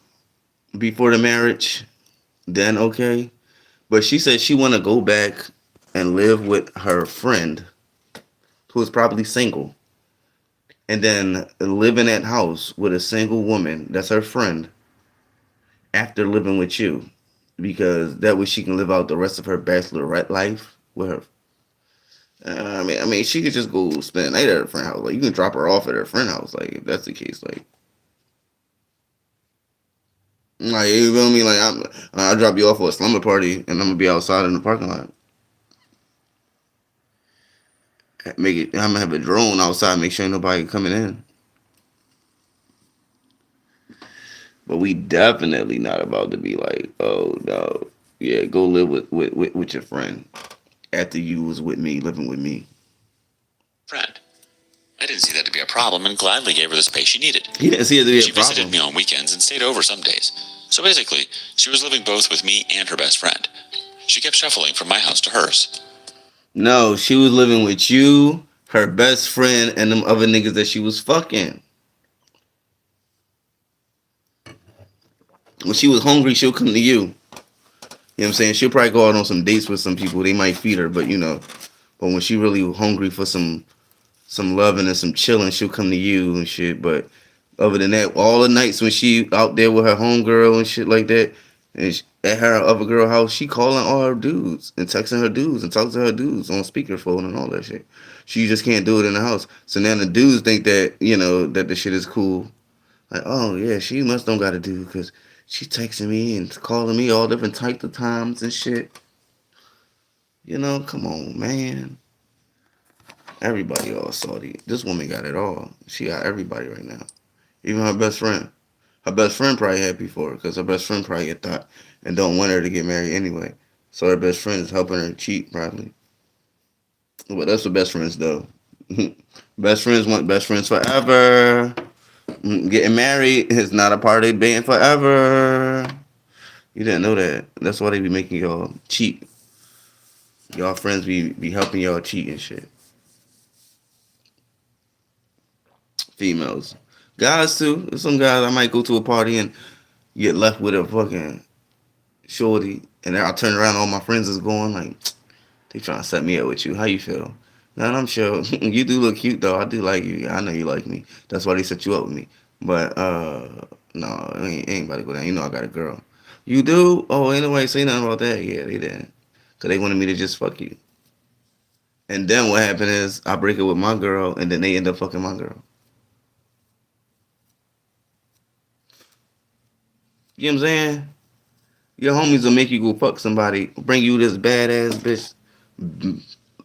S1: before the marriage, then okay. But she said she want to go back and live with her friend, who is probably single, and then live in that house with a single woman that's her friend after living with you, because that way she can live out the rest of her bachelorette life with her. I mean, she could just go spend the night at her friend house. Like, you can drop her off at her friend house. Like, if that's the case, like you feel me? Like, I'll drop you off for a slumber party, and I'm gonna be outside in the parking lot. Make it. I'm gonna have a drone outside, make sure ain't nobody coming in. But we definitely not about to be like, oh no, yeah, go live with your friend after you was with me, living with me.
S6: Friend. I didn't see that to be a problem and gladly gave her the space she needed.
S1: He didn't see it to be
S6: She
S1: a problem.
S6: visited me on weekends and stayed over some days. So basically, she was living both with me and her best friend. She kept shuffling from my house to hers.
S1: No, she was living with you, her best friend, and them other niggas that she was fucking. When she was hungry, she'll come to you. You know what I'm saying? She'll probably go out on some dates with some people. They might feed her, but you know. But when she really hungry for some loving and some chilling, she'll come to you and shit. But other than that, all the nights when she out there with her homegirl and shit like that, and at her other girl house, she calling all her dudes and texting her dudes and talking to her dudes on speakerphone and all that shit. She just can't do it in the house. So now the dudes think that, you know, that the shit is cool. Like, oh yeah, she must don't got to do because she texting me and calling me all different types of times and shit. You know, come on, man. Everybody all salty. This woman got it all. She got everybody right now. Even her best friend. Her best friend probably happy for her because her best friend probably get thought and don't want her to get married anyway. So her best friend is helping her cheat probably. But that's what best friends do. Best friends want best friends forever. Getting married is not a part of being forever. You didn't know that. That's why they be making y'all cheat. Y'all friends be helping y'all cheat and shit. Females. Guys too. There's some guys I might go to a party and get left with a fucking shorty, and then I'll turn around, all my friends is going like, they trying to set me up with you. How you feel? Now I'm sure you do look cute though. I do like you. I know you like me. That's why they set you up with me. But no, ain't about to go down. You know I got a girl. You do? Oh, ain't nobody say nothing about that. Yeah, they did. Cause they wanted me to just fuck you. And then what happened is I break up with my girl, and then they end up fucking my girl. You know what I'm saying? Your homies will make you go fuck somebody, bring you this badass bitch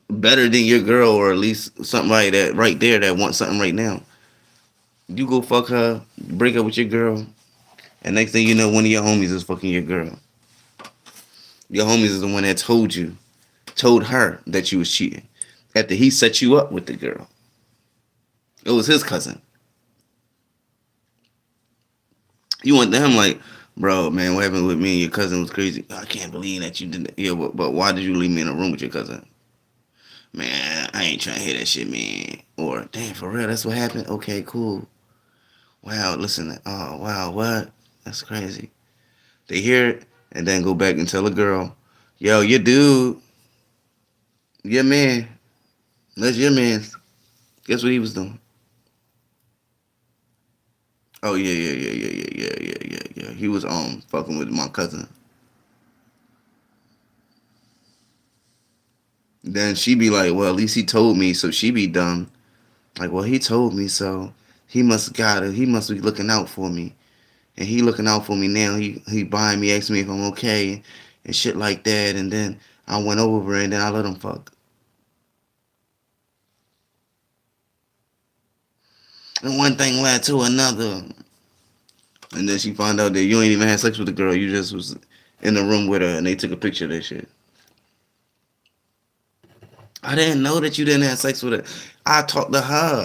S1: better than your girl, or at least something like that right there that wants something right now. You go fuck her, break up with your girl, and next thing you know, one of your homies is fucking your girl. Your homies is the one that told her that you was cheating after he set you up with the girl. It was his cousin. You went to him like, bro, man, what happened with me and your cousin was crazy. I can't believe that you did that. Yeah, but why did you leave me in a room with your cousin? Man, I ain't trying to hear that shit, man. Or, damn, for real, that's what happened? Okay, cool. Wow, listen, oh, wow, what? That's crazy. They hear it and then go back and tell the girl, yo, your dude, your man, that's your man. Guess what he was doing? Oh, yeah. He was fucking with my cousin. Then she be like, well, at least he told me, so she be dumb. Like, well, he told me, so he must got it. He must be looking out for me. And he looking out for me now. He buying me, asking me if I'm okay and shit like that. And then I went over and then I let him fuck. And one thing led to another. And then she found out that you ain't even had sex with the girl. You just was in the room with her and they took a picture of that shit. I didn't know that you didn't have sex with her. I talked to her.